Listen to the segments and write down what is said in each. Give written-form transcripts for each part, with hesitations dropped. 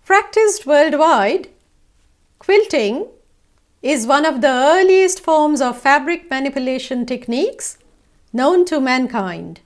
Practiced worldwide, quilting is one of the earliest forms of fabric manipulation techniques known to mankind.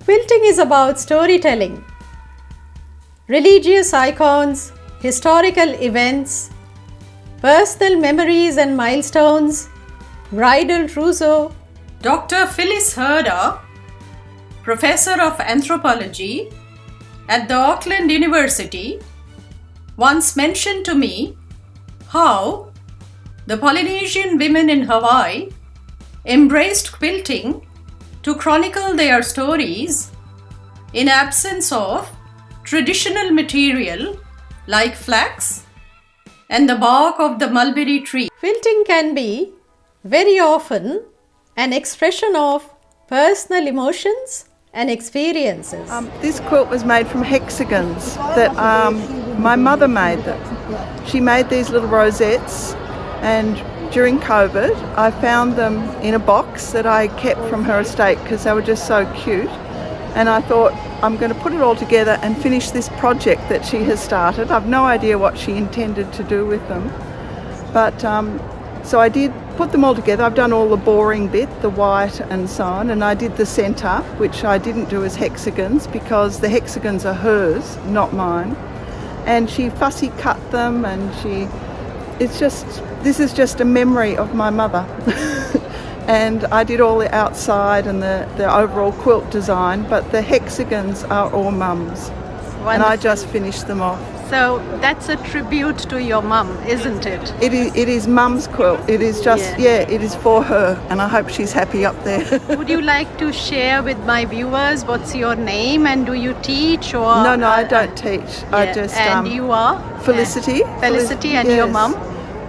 Quilting is about storytelling. Religious icons, historical events, personal memories and milestones, bridal trousseau. Dr. Phyllis Herder, professor of anthropology at the Auckland University, once mentioned to me how the Polynesian women in Hawaii embraced quilting to chronicle their stories in absence of traditional material like flax and the bark of the mulberry tree. Quilting can be very often an expression of personal emotions and experiences. This quilt was made from hexagons that my mother made them. She made these little rosettes, and during COVID, I found them in a box that I kept from her estate because they were just so cute. And I thought, I'm going to put it all together and finish this project that she has started. I've no idea what she intended to do with them. But so I did put them all together. I've done all the boring bit, the white and so on. And I did the centre, which I didn't do as hexagons because the hexagons are hers, not mine. And she fussy cut them, and this is just a memory of my mother. And I did all the outside and the overall quilt design, but the hexagons are all mum's. Wonderful. And I just finished them off. So that's a tribute to your mum, isn't it? It is mum's quilt. It is just, it is for her, and I hope she's happy up there. Would you like to share with my viewers what's your name, and do you teach or? No, I don't teach. I just. And you are? Felicity. Felicity, and your mum?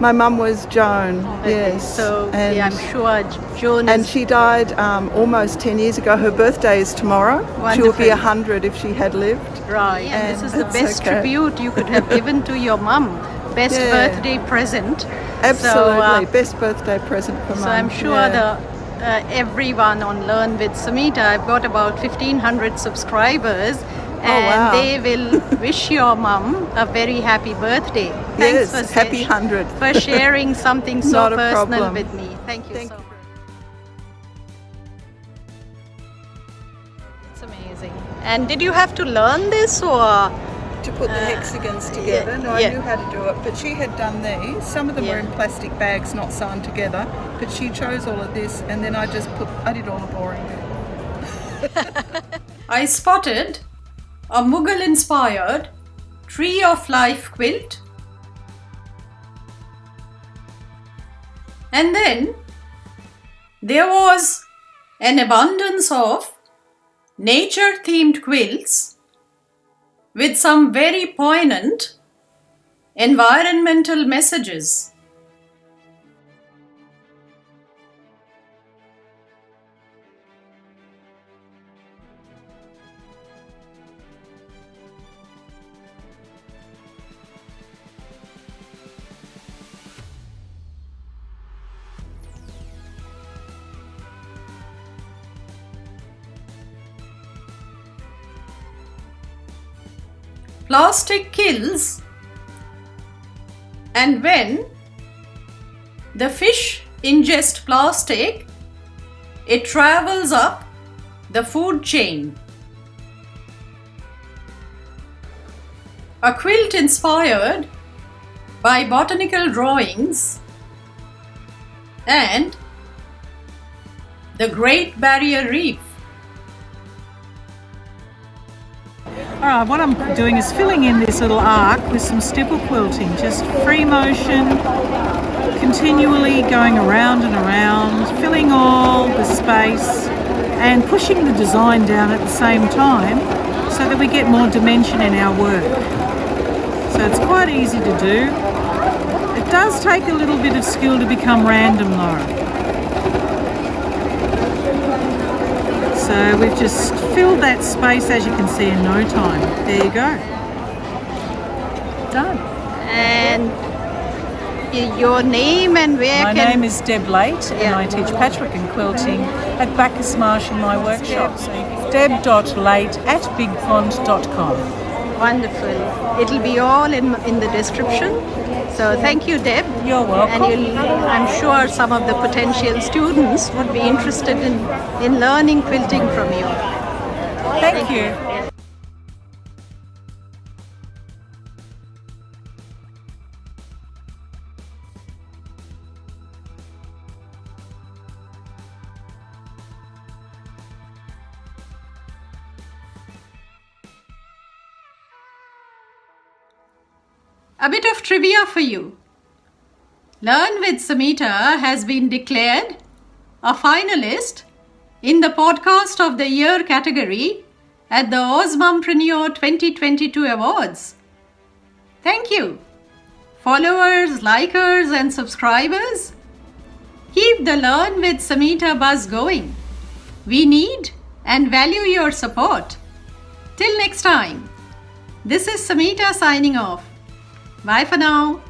My mum was Joan, yes. So I'm sure Joan And she died almost 10 years ago. Her birthday is tomorrow. Wonderful. She would be 100 if she had lived. Right, and this is the best tribute you could have given to your mum. Best birthday present. Absolutely, best birthday present for mum. So I'm sure everyone on Learn with Samita, I've got about 1,500 subscribers. And they will wish your mum a very happy birthday. Thanks for happy 100. For sharing something so personal problem. with me. Thank you so much. It's amazing. And did you have to learn this or? To put the hexagons together. I knew how to do it, but she had done these. Some of them were in plastic bags, not sewn together, but she chose all of this, and then I did all the boring bit. I spotted a Mughal-inspired Tree of Life quilt, and then there was an abundance of nature-themed quilts with some very poignant environmental messages. Plastic kills, and when the fish ingest plastic, it travels up the food chain. A quilt inspired by botanical drawings and the Great Barrier Reef. Alright, what I'm doing is filling in this little arc with some stipple quilting, just free motion, continually going around and around, filling all the space and pushing the design down at the same time so that we get more dimension in our work. So it's quite easy to do. It does take a little bit of skill to become random though. So we've just filled that space, as you can see, in no time. There you go. Done. And your name and where My name is Deb Late, and I teach patchwork and quilting at Bacchus Marsh in my workshops. deb.late@bigpond.com. Wonderful. It'll be all in the description. So thank you, Deb. You're welcome. And I'm sure some of the potential students would be interested in learning quilting from you. Thank you. A bit of trivia for you. Learn with Samita has been declared a finalist in the Podcast of the Year category at the Osmompreneur 2022 Awards. Thank you. Followers, likers and subscribers, keep the Learn with Samita buzz going. We need and value your support. Till next time, this is Samita signing off. Bye for now.